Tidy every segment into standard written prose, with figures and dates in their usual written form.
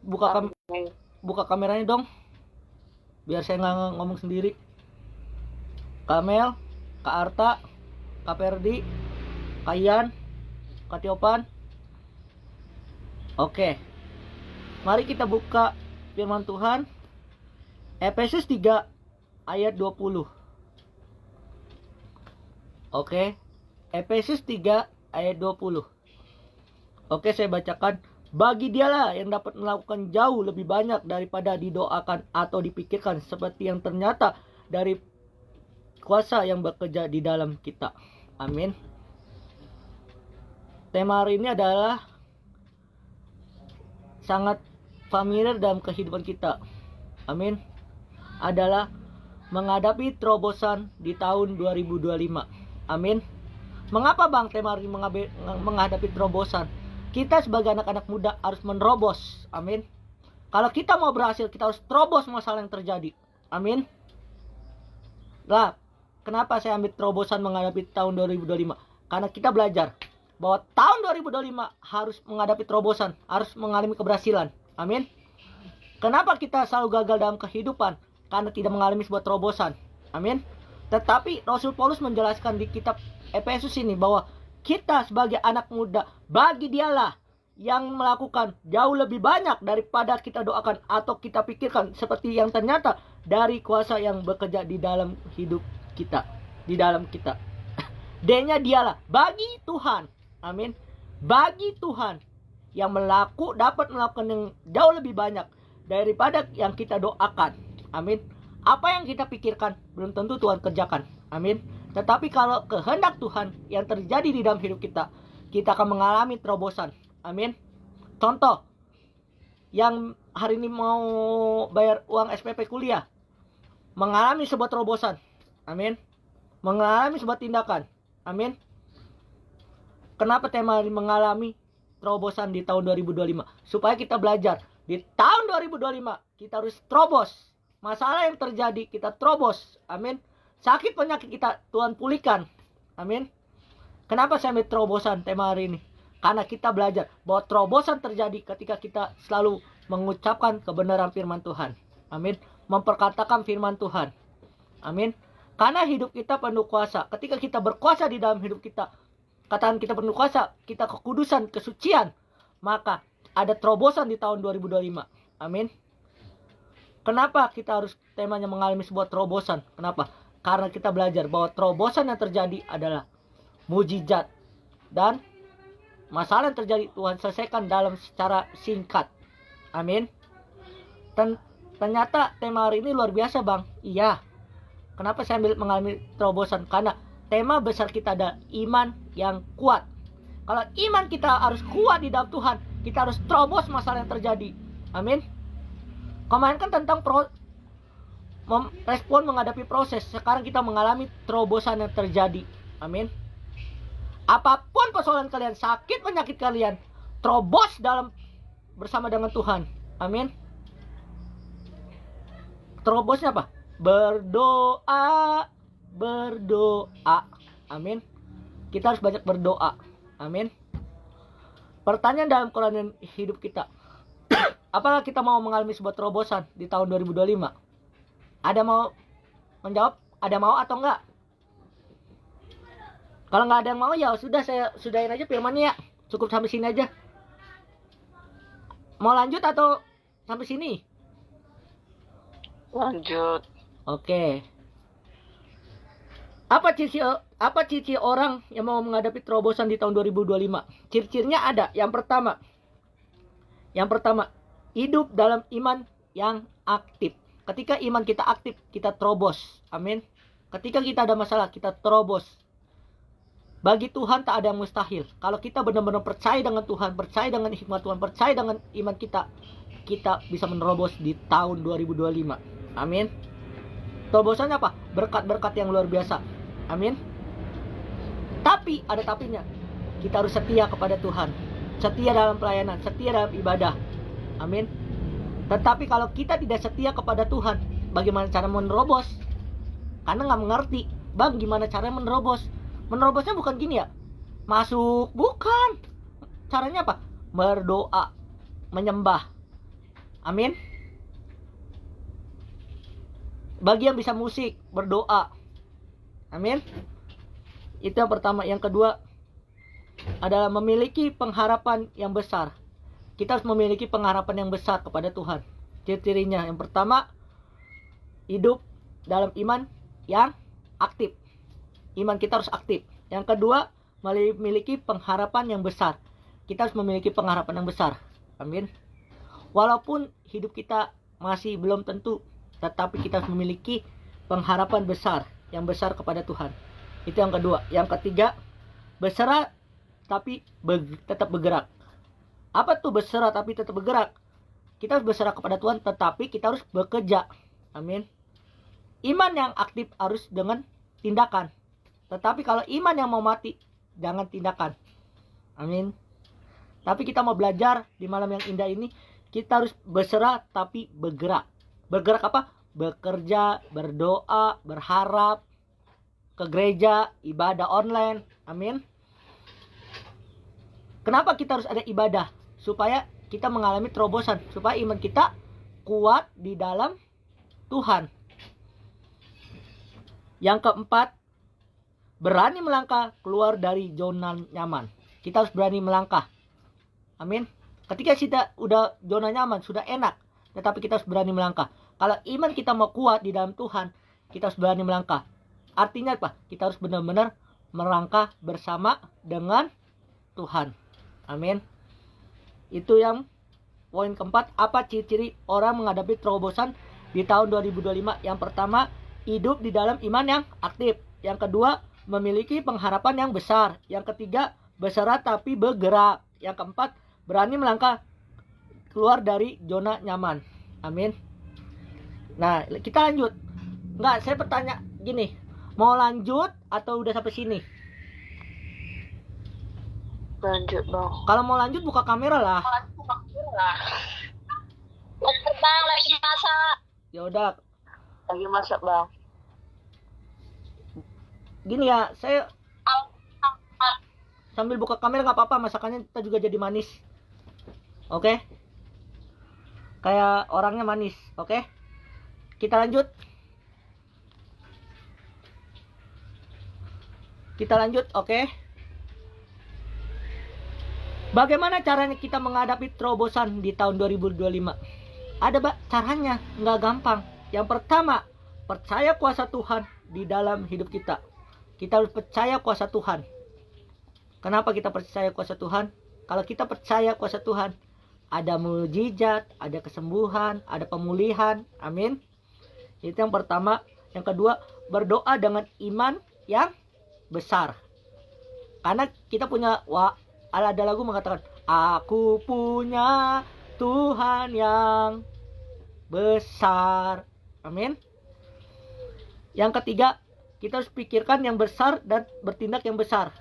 buka buka kameranya dong, biar saya nggak ngomong sendiri. Kamel, Kak Arta, Kak Perdi, Kak Ian, Kak Tiopan. Oke, mari kita buka firman Tuhan Efesus 3 ayat 20. Oke, Efesus 3 ayat 20. Oke, saya bacakan. Bagi dialah yang dapat melakukan jauh lebih banyak daripada didoakan atau dipikirkan, seperti yang ternyata dari kuasa yang bekerja di dalam kita. Amin. Tema hari ini adalah sangat familiar dalam kehidupan kita. Amin. Adalah menghadapi terobosan di tahun 2025. Amin. Mengapa Bang tema hari ini menghadapi terobosan? Kita sebagai anak-anak muda harus menerobos. Amin. Kalau kita mau berhasil, kita harus terobos masalah yang terjadi. Amin. Lah, kenapa saya ambil terobosan menghadapi tahun 2025? Karena kita belajar bahwa tahun 2025 harus menghadapi terobosan, harus mengalami keberhasilan. Amin. Kenapa kita selalu gagal dalam kehidupan? Karena tidak mengalami sebuah terobosan. Amin. Tetapi Rasul Paulus menjelaskan di kitab Efesus ini bahwa kita sebagai anak muda, bagi dialah yang melakukan jauh lebih banyak daripada kita doakan atau kita pikirkan, seperti yang ternyata dari kuasa yang bekerja di dalam hidup kita, di dalam kita. D-nya dialah, bagi Tuhan. Amin. Bagi Tuhan yang dapat melakukan yang jauh lebih banyak daripada yang kita doakan. Amin. Apa yang kita pikirkan belum tentu Tuhan kerjakan. Amin. Tetapi kalau kehendak Tuhan yang terjadi di dalam hidup kita, kita akan mengalami terobosan. Amin. Contoh, yang hari ini mau bayar uang SPP kuliah, mengalami sebuah terobosan. Amin. Mengalami sebuah tindakan. Amin. Kenapa tema ini mengalami terobosan di tahun 2025? Supaya kita belajar. Di tahun 2025 kita harus terobos. Masalah yang terjadi kita terobos. Amin. Sakit penyakit kita Tuhan pulihkan. Amin. Kenapa saya ambil terobosan tema hari ini? Karena kita belajar bahwa terobosan terjadi ketika kita selalu mengucapkan kebenaran firman Tuhan. Amin. Memperkatakan firman Tuhan. Amin. Karena hidup kita penuh kuasa. Ketika kita berkuasa di dalam hidup kita, katakan kita penuh kuasa, kita kekudusan, kesucian, maka ada terobosan di tahun 2025. Amin. Kenapa kita harus temanya mengalami sebuah terobosan? Kenapa? Karena kita belajar bahwa terobosan yang terjadi adalah mujizat. Dan masalah yang terjadi Tuhan selesaikan dalam secara singkat. Amin. Ternyata tema hari ini luar biasa Bang. Iya. Kenapa saya ambil mengalami terobosan? Karena tema besar kita adalah iman yang kuat. Kalau iman kita harus kuat di dalam Tuhan, kita harus terobos masalah yang terjadi. Amin. Kemarin kan tentang respon menghadapi proses. Sekarang kita mengalami terobosan yang terjadi. Amin. Apapun persoalan kalian, sakit penyakit kalian, terobos bersama dengan Tuhan. Amin. Terobosnya apa? Berdoa. Amin. Kita harus banyak berdoa. Amin. Pertanyaan dalam Quran hidup kita. Apakah kita mau mengalami sebuah terobosan di tahun 2025? Ada mau menjawab? Ada mau atau enggak? Kalau nggak ada yang mau ya sudah, saya sudahin aja firmannya ya. Cukup sampai sini aja. Mau lanjut atau sampai sini? Lanjut. Oke. Apa ciri orang yang mau menghadapi terobosan di tahun 2025? Ciri-cirinya ada. Yang pertama, hidup dalam iman yang aktif. Ketika iman kita aktif, kita terobos. Amin. Ketika kita ada masalah, kita terobos. Bagi Tuhan tak ada yang mustahil. Kalau kita benar-benar percaya dengan Tuhan, percaya dengan hikmat Tuhan, percaya dengan iman kita, kita bisa menerobos di tahun 2025. Amin. Terobosannya apa? Berkat-berkat yang luar biasa. Amin. Tapi ada tapinya. Kita harus setia kepada Tuhan. Setia dalam pelayanan, setia dalam ibadah. Amin. Tetapi kalau kita tidak setia kepada Tuhan, bagaimana cara menerobos? Karena nggak mengerti. Bang, gimana cara menerobos? Menerobosnya bukan gini ya. Masuk, bukan. Caranya apa? Berdoa, menyembah. Amin. Bagi yang bisa musik, berdoa. Amin. Itu yang pertama. Yang kedua adalah memiliki pengharapan yang besar. Kita harus memiliki pengharapan yang besar kepada Tuhan. Ciri-cirinya, yang pertama, hidup dalam iman yang aktif. Iman kita harus aktif. Yang kedua, memiliki pengharapan yang besar. Kita harus memiliki pengharapan yang besar. Amin. Walaupun hidup kita masih belum tentu, tetapi kita harus memiliki pengharapan besar, yang besar kepada Tuhan. Itu yang kedua. Yang ketiga, berserah tapi tetap bergerak. Apa tuh berserah tapi tetap bergerak? Kita harus berserah kepada Tuhan, tetapi kita harus bekerja. Amin. Iman yang aktif harus dengan tindakan. Tetapi kalau iman yang mau mati, jangan tindakan. Amin. Tapi kita mau belajar di malam yang indah ini, kita harus berserah tapi bergerak. Bergerak apa? Bekerja, berdoa, berharap, ke gereja, ibadah online. Amin. Kenapa kita harus ada ibadah? Supaya kita mengalami terobosan. Supaya iman kita kuat di dalam Tuhan. Yang keempat, berani melangkah keluar dari zona nyaman. Kita harus berani melangkah. Amin. Ketika kita udah zona nyaman, sudah enak, tetapi kita harus berani melangkah. Kalau iman kita mau kuat di dalam Tuhan, kita harus berani melangkah. Artinya apa? Kita harus benar-benar melangkah bersama dengan Tuhan. Amin. Itu yang poin keempat. Apa ciri-ciri orang menghadapi terobosan di tahun 2025? Yang pertama, hidup di dalam iman yang aktif. Yang kedua, memiliki pengharapan yang besar. Yang ketiga, berserah tapi bergerak. Yang keempat, berani melangkah keluar dari zona nyaman. Amin. Nah, kita lanjut. Enggak, saya bertanya gini. Mau lanjut atau udah sampai sini? Lanjut bang. Kalau mau lanjut buka kamera lah. Lanjut bang, lagi masak. Ya udah. Lagi masak bang. Gini ya, saya sambil buka kamera nggak apa-apa, masakannya kita juga jadi manis. Oke? Kayak orangnya manis, oke? Kita lanjut. Kita lanjut, oke? Bagaimana caranya kita menghadapi terobosan di tahun 2025? Ada caranya, nggak gampang. Yang pertama, percaya kuasa Tuhan di dalam hidup kita. Kita harus percaya kuasa Tuhan. Kenapa kita percaya kuasa Tuhan? Kalau kita percaya kuasa Tuhan, ada mukjizat, ada kesembuhan, ada pemulihan. Amin. Itu yang pertama. Yang kedua, berdoa dengan iman yang besar. Karena kita punya, ada lagu mengatakan, aku punya Tuhan yang besar. Amin. Yang ketiga, kita harus pikirkan yang besar dan bertindak yang besar.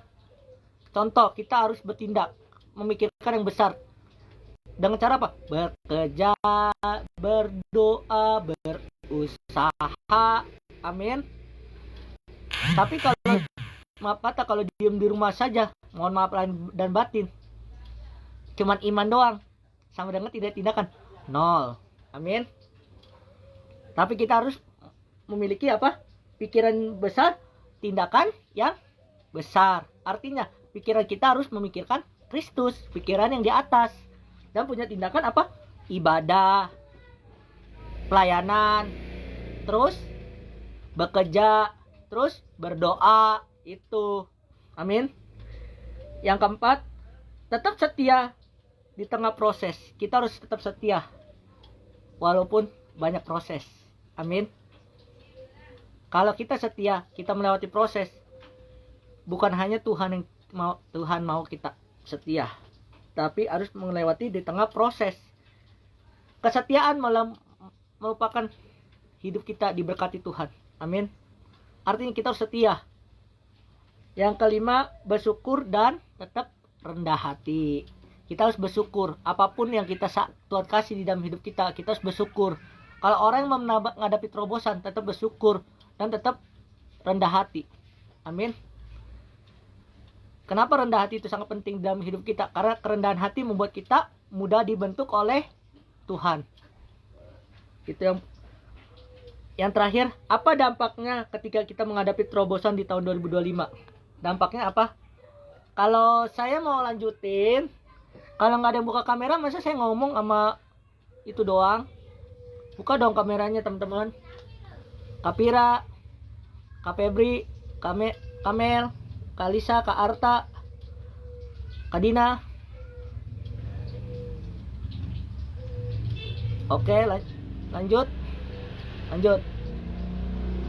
Contoh, kita harus bertindak, memikirkan yang besar. Dengan cara apa? Bekerja, berdoa, berusaha. Amin. Tapi kalau maaf kata, kalau diem di rumah saja, mohon maaf lahir dan batin, cuman iman doang, sama dengan tidak tindakan, nol. Amin. Tapi kita harus memiliki apa? Pikiran besar, tindakan yang besar. Artinya pikiran kita harus memikirkan Kristus, pikiran yang di atas, dan punya tindakan apa? Ibadah, pelayanan, terus bekerja, terus berdoa. Itu. Amin. Yang keempat, tetap setia di tengah proses. Kita harus tetap setia walaupun banyak proses. Amin. Kalau kita setia, kita melewati proses, bukan hanya Tuhan mau kita setia, tapi harus melewati di tengah proses. Kesetiaan merupakan hidup kita diberkati Tuhan. Amin. Artinya kita harus setia. Yang kelima, bersyukur dan tetap rendah hati. Kita harus bersyukur. Apapun yang Tuhan kasih di dalam hidup kita, kita harus bersyukur. Kalau orang yang menghadapi terobosan, tetap bersyukur dan tetap rendah hati. Amin. Kenapa rendah hati itu sangat penting dalam hidup kita? Karena kerendahan hati membuat kita mudah dibentuk oleh Tuhan. Itu yang terakhir, apa dampaknya ketika kita menghadapi terobosan di tahun 2025? Dampaknya apa? Kalau saya mau lanjutin, kalau nggak ada yang buka kamera, masa saya ngomong sama itu doang? Buka dong kameranya teman-teman. Kapira, Kak Febri, Kamel, Kak Lisa, Kak Arta, Kak Dina. Oke, lanjut.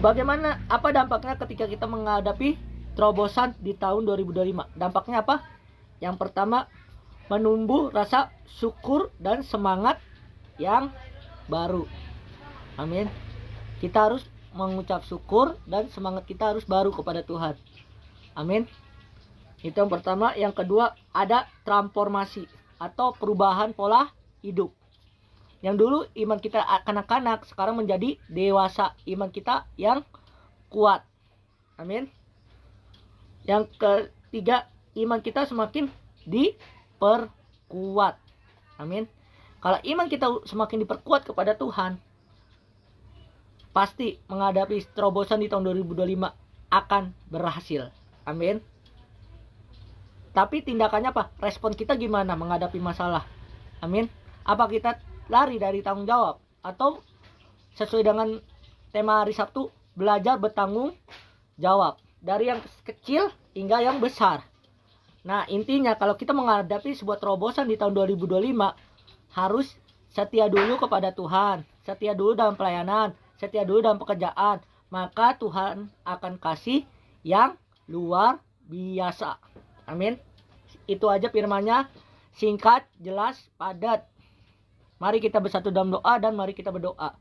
Bagaimana, apa dampaknya ketika kita menghadapi terobosan di tahun 2025? Dampaknya apa? Yang pertama, menumbuh rasa syukur dan semangat yang baru. Amin. Kita harus mengucap syukur dan semangat kita harus baru kepada Tuhan. Amin. Itu yang pertama. Yang kedua, ada transformasi atau perubahan pola hidup. Yang dulu iman kita kanak-kanak, sekarang menjadi dewasa. Iman kita yang kuat. Amin. Yang ketiga, iman kita semakin diperkuat. Amin. Kalau iman kita semakin diperkuat kepada Tuhan, pasti menghadapi terobosan di tahun 2025 akan berhasil. Amin. Tapi tindakannya apa? Respon kita gimana menghadapi masalah? Amin. Apa kita lari dari tanggung jawab? Atau sesuai dengan tema hari Sabtu, belajar bertanggung jawab. Dari yang kecil hingga yang besar. Nah, intinya kalau kita menghadapi sebuah terobosan di tahun 2025, harus setia dulu kepada Tuhan. Setia dulu dalam pelayanan. Setia dulu dalam pekerjaan. Maka Tuhan akan kasih yang luar biasa. Amin. Itu aja firman-Nya. Singkat, jelas, padat. Mari kita bersatu dalam doa dan mari kita berdoa.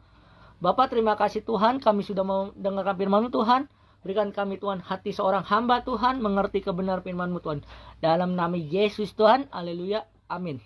Bapa, terima kasih Tuhan, kami sudah mendengarkan firman-Mu Tuhan. Berikan kami Tuhan hati seorang hamba Tuhan, mengerti kebenaran firman-Mu Tuhan. Dalam nama Yesus Tuhan, haleluya, amin.